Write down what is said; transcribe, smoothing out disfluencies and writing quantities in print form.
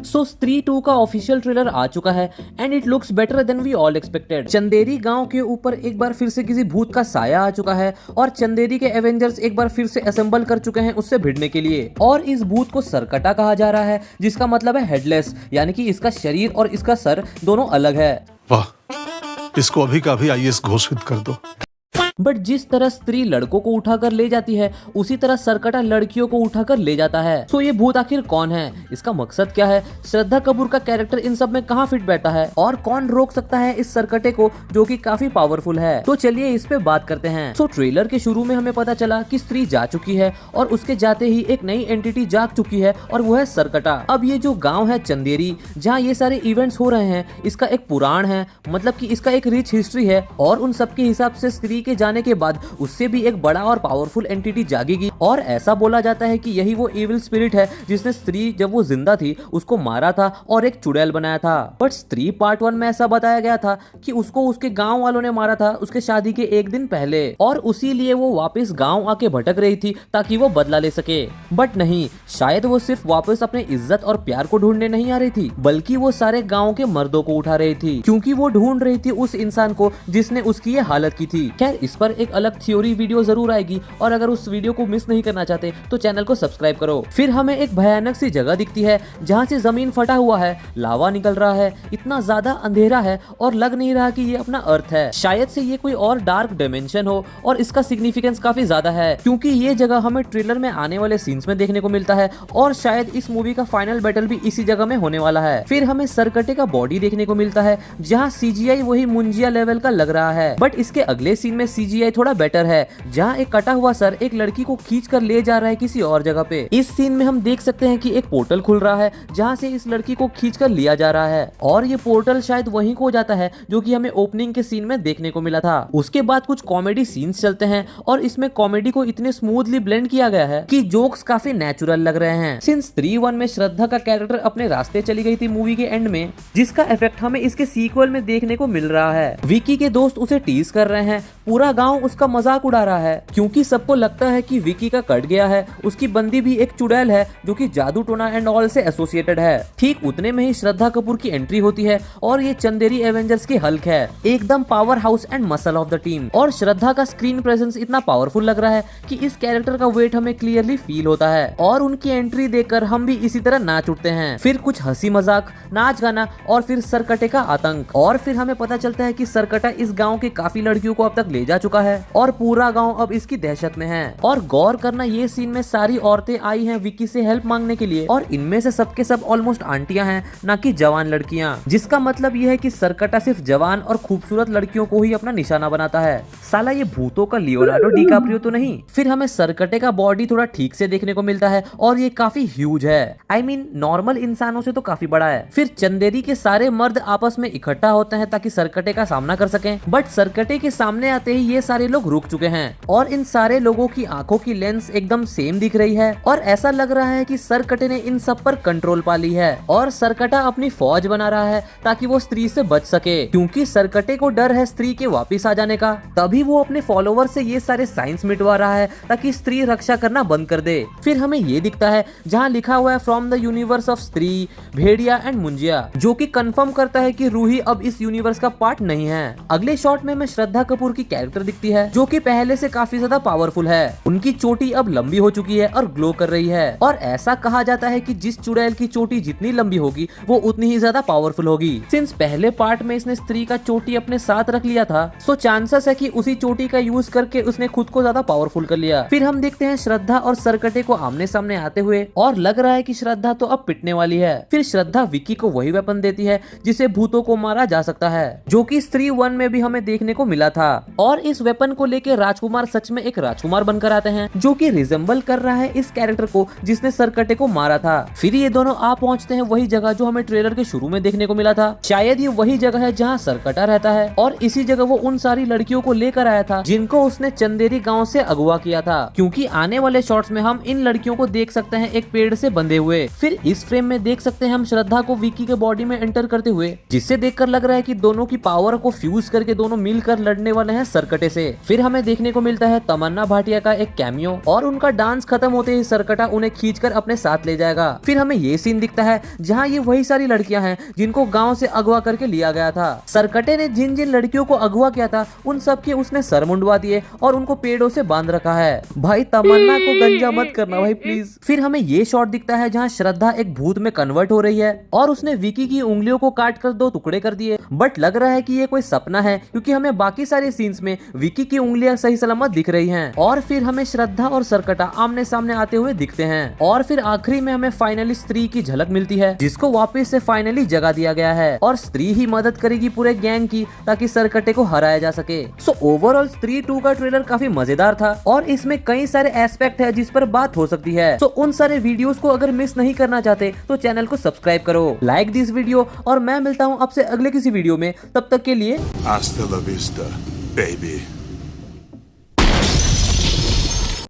सो स्त्री 2 का official trailer आ चुका है and it looks better then we all expected. Chanderi गांव के ऊपर एक बार फिर से किसी भूत का साया आ चुका है और चंदेरी के एवेंजर्स एक बार फिर से असेंबल कर चुके हैं उससे भिड़ने के लिए। और इस भूत को सरकटा कहा जा रहा है, जिसका मतलब है हेडलेस, यानी कि इसका शरीर और इसका सर दोनों अलग है। वाह, इसको अभी का अभी आईएएस घोषित कर दो। बट जिस तरह स्त्री लड़कों को उठाकर ले जाती है, उसी तरह सरकटा लड़कियों को उठाकर ले जाता है। सो ये भूत आखिर कौन है, इसका मकसद क्या है, श्रद्धा कपूर का कैरेक्टर इन सब में कहाँ फिट बैठा है और कौन रोक सकता है इस सरकटे को जो कि काफी पावरफुल है। तो चलिए इस पे बात करते हैं। सो ट्रेलर के शुरू में हमें पता चला कि स्त्री जा चुकी है और उसके जाते ही एक नई एंटिटी जाग चुकी है और वो है सरकटा। अब ये जो गाँव है चंदेरी, जहाँ ये सारे इवेंट्स हो रहे हैं, इसका एक पुराण है, मतलब की इसका एक रिच हिस्ट्री है और उन सबके हिसाब से स्त्री के जाने के बाद उससे भी एक बड़ा और पावरफुल एंटिटी जागेगी और ऐसा बोला जाता है कि यही वो इविल स्पिरिट है जिसने स्त्री जब वो जिंदा थी उसको मारा था और एक चुड़ैल बनाया था। बट स्त्री पार्ट 1 में ऐसा बताया गया था कि उसको उसके गांव वालों ने मारा था उसके शादी के एक दिन पहले और उसी लिए वो वापस गांव आके भटक रही थी ताकि वो बदला ले सके। बट नहीं, शायद वो सिर्फ वापस अपने इज्जत और प्यार को ढूंढने नहीं आ रही थी, बल्कि वो सारे गाँव के मर्दों को उठा रही थी, क्योंकि वो ढूंढ रही थी उस इंसान को जिसने उसकी ये हालत की थी। खैर, इस पर एक अलग थ्योरी वीडियो जरूर आएगी और अगर उस वीडियो को मिस नहीं करना चाहते तो चैनल को सब्सक्राइब करो। फिर हमें एक भयानक सी जगह दिखती है जहाँ से जमीन फटा हुआ है, लावा निकल रहा है, इतना ज्यादा अंधेरा है और लग नहीं रहा कि ये अपना अर्थ है। शायद से ये कोई और डार्क डायमेंशन हो और इसका सिग्निफिकेंस काफी ज्यादा है, क्योंकि ये जगह हमें ट्रेलर में आने वाले सीन्स में देखने को मिलता है और शायद इस मूवी का फाइनल बैटल भी इसी जगह में होने वाला है। फिर हमें सरकटे का बॉडी देखने को मिलता है जहाँ CGI वही मुंजिया लेवल का लग रहा है, बट इसके अगले सीन में CGI थोड़ा बेटर है, जहाँ एक कटा हुआ सर एक लड़की को खींच कर ले जा रहा है किसी और जगह पे। इस सीन में हम देख सकते हैं कि एक पोर्टल खुल रहा है जहाँ से इस लड़की को खींच कर लिया जा रहा है और ये पोर्टल शायद वहीं को जाता है जो कि हमें ओपनिंग के सीन में देखने को मिला था। उसके बाद कुछ कॉमेडी सीन्स चलते हैं और इसमें कॉमेडी को इतने स्मूथली ब्लेंड किया गया है कि जोक्स काफी नेचुरल लग रहे हैं। सिंस 3-1 में श्रद्धा का कैरेक्टर अपने रास्ते चली गई थी मूवी के एंड में, जिसका इफेक्ट हमें इसके सीक्वल में देखने को मिल रहा है। विकी के दोस्त उसे टीज कर रहे हैं, पूरा गाँव उसका मजाक उड़ा रहा है क्योंकि सबको लगता है कि विकी का कट गया है, उसकी बंदी भी एक चुड़ैल है जो कि जादू टोना एंड ऑल से एसोसिएटेड है। ठीक उतने में ही श्रद्धा कपूर की एंट्री होती है और ये चंदेरी एवेंजर्स की हल्क है, एकदम power house and muscle of the team. और श्रद्धा का स्क्रीन प्रेजेंस इतना पावरफुल लग रहा है कि इस कैरेक्टर का वेट हमें क्लियरली फील होता है और उनकी एंट्री देखकर हम भी इसी तरह नाच उठते हैं। फिर कुछ हंसी मजाक, नाच गाना और फिर सरकटे का आतंक। और फिर हमें पता चलता है कि सरकटा इस गाँव के काफी लड़कियों को अब तक ले जा चुका है और पूरा गाँव अब इसकी दहशत में है। और गौर करना, ये सीन में सारी औरतें आई हैं विकी से हेल्प मांगने के लिए और इनमें से सबके सब ऑलमोस्ट आंटियां हैं, ना कि जवान लड़कियां, जिसका मतलब ये है कि सरकटा सिर्फ जवान और खूबसूरत लड़कियों को ही अपना निशाना बनाता है। साला ये भूतों का लियोनार्डो डिकाप्रियो तो नहीं। फिर हमें सरकटे का बॉडी थोड़ा ठीक से देखने को मिलता है और ये काफी ह्यूज है, आई मीन नॉर्मल इंसानों से तो काफी बड़ा है। फिर चंदेरी के सारे मर्द आपस में इकट्ठा होते हैं ताकि सरकटे का सामना कर सकें, बट सरकटे के सामने आते ही ये सारे लोग रुक चुके हैं और इन सारे लोगों की आंखों की लेंस एकदम सेम दिख रही है और ऐसा लग रहा है कि सरकटे ने इन सब पर कंट्रोल पा ली है और सरकटा अपनी फौज बना रहा है ताकि वो स्त्री से बच सके, क्योंकि सरकटे को डर है स्त्री के वापस आ जाने का। तभी वो अपने फॉलोवर से ये सारे साइंस मिटवा रहा है ताकि स्त्री रक्षा करना बंद कर दे। फिर हमें ये दिखता है जहाँ लिखा हुआ है फ्रॉम द यूनिवर्स ऑफ स्त्री, भेड़िया एंड मुंजिया, जो कि कंफर्म करता है कि रूही अब इस यूनिवर्स का पार्ट नहीं है। अगले शॉट में हमें श्रद्धा कपूर की कैरेक्टर दिखती है जो कि पहले से काफी ज्यादा पावरफुल है। उनकी चोटी अब लंबी हो चुकी है और ग्लो कर रही है और ऐसा कहा जाता है कि जिस चुड़ैल की चोटी जितनी लंबी होगी वो उतनी ही ज्यादा पावरफुल होगी। सिंस पहले पार्ट में इसने स्त्री का चोटी अपने साथ रख लिया था, सो चांसेस है कि उसी चोटी का यूज करके उसने खुद को ज्यादा पावरफुल कर लिया। फिर हम देखते हैं श्रद्धा और सरकटे को आमने सामने आते हुए और लग रहा है कि श्रद्धा तो अब पिटने वाली है। फिर श्रद्धा विकी को वही वेपन देती है जिसे भूतों को मारा जा सकता है, जो कि स्त्री 1 में भी हमें देखने को मिला था। और इस वेपन को लेकर राजकुमार सच में एक राजकुमार बनकर आते हैं जो कि रिजेंबल कर रहा है इस कैरेक्टर को जिसने सरकटे को मारा था। फिर ये दोनों आ पहुंचते हैं वही जगह जो हमें ट्रेलर के शुरू में देखने को मिला था। शायद ये वही जगह है जहाँ सरकटा रहता है और इसी जगह वो उन सारी लड़कियों को लेकर आया था जिनको उसने चंदेरी गाँव से अगवा किया था, क्योंकि आने वाले शॉट्स में हम इन लड़कियों को देख सकते हैं एक पेड़ से बंधे हुए। फिर इस फ्रेम में देख सकते हैं हम श्रद्धा को विकी के बॉडी में एंटर करते हुए, जिससे देखकर लग रहा है कि दोनों की पावर को फ्यूज करके दोनों मिलकर लड़ने वाले हैं सरकटे सरकटे से। फिर हमें देखने को मिलता है तमन्ना भाटिया का एक कैमियो और उनका डांस खत्म होते ही सरकटा उन्हें खींचकर अपने साथ ले जाएगा। फिर हमें ये सीन दिखता है जहाँ ये वही सारी लड़कियां हैं जिनको गांव से अगवा करके लिया गया था। सरकटे ने जिन जिन लड़कियों को अगवा किया था उन सब के उसने सर मुंडवा दिए और उनको पेड़ों से बांध रखा है। भाई तमन्ना को गंजा मत करना भाई प्लीज। फिर हमें ये शॉट दिखता है जहाँ श्रद्धा एक भूत में कन्वर्ट हो रही है और उसने विकी की उंगलियों को काट कर 2 टुकड़े कर दिए, बट लग रहा है कि ये कोई सपना है क्योंकि हमें बाकी सारे सीन्स में विकी की उंगलियां सही सलामत दिख रही हैं। और फिर हमें श्रद्धा और सरकटा आमने सामने आते हुए दिखते हैं और फिर आखिरी में हमें फाइनली स्त्री की झलक मिलती है जिसको वापस से फाइनली जगा दिया गया है और स्त्री ही मदद करेगी पूरे गैंग की ताकि सरकटे को हराया जा सके। सो ओवरऑल स्त्री 2 का ट्रेलर काफी मजेदार था और इसमें कई सारे एस्पेक्ट है जिस पर बात हो सकती है। सो उन सारे वीडियोस को अगर मिस नहीं करना चाहते तो चैनल को सब्सक्राइब करो, लाइक दिस वीडियो और मैं मिलता हूँ आपसे अगले किसी वीडियो में। तब तक के लिए Hasta la vista, baby.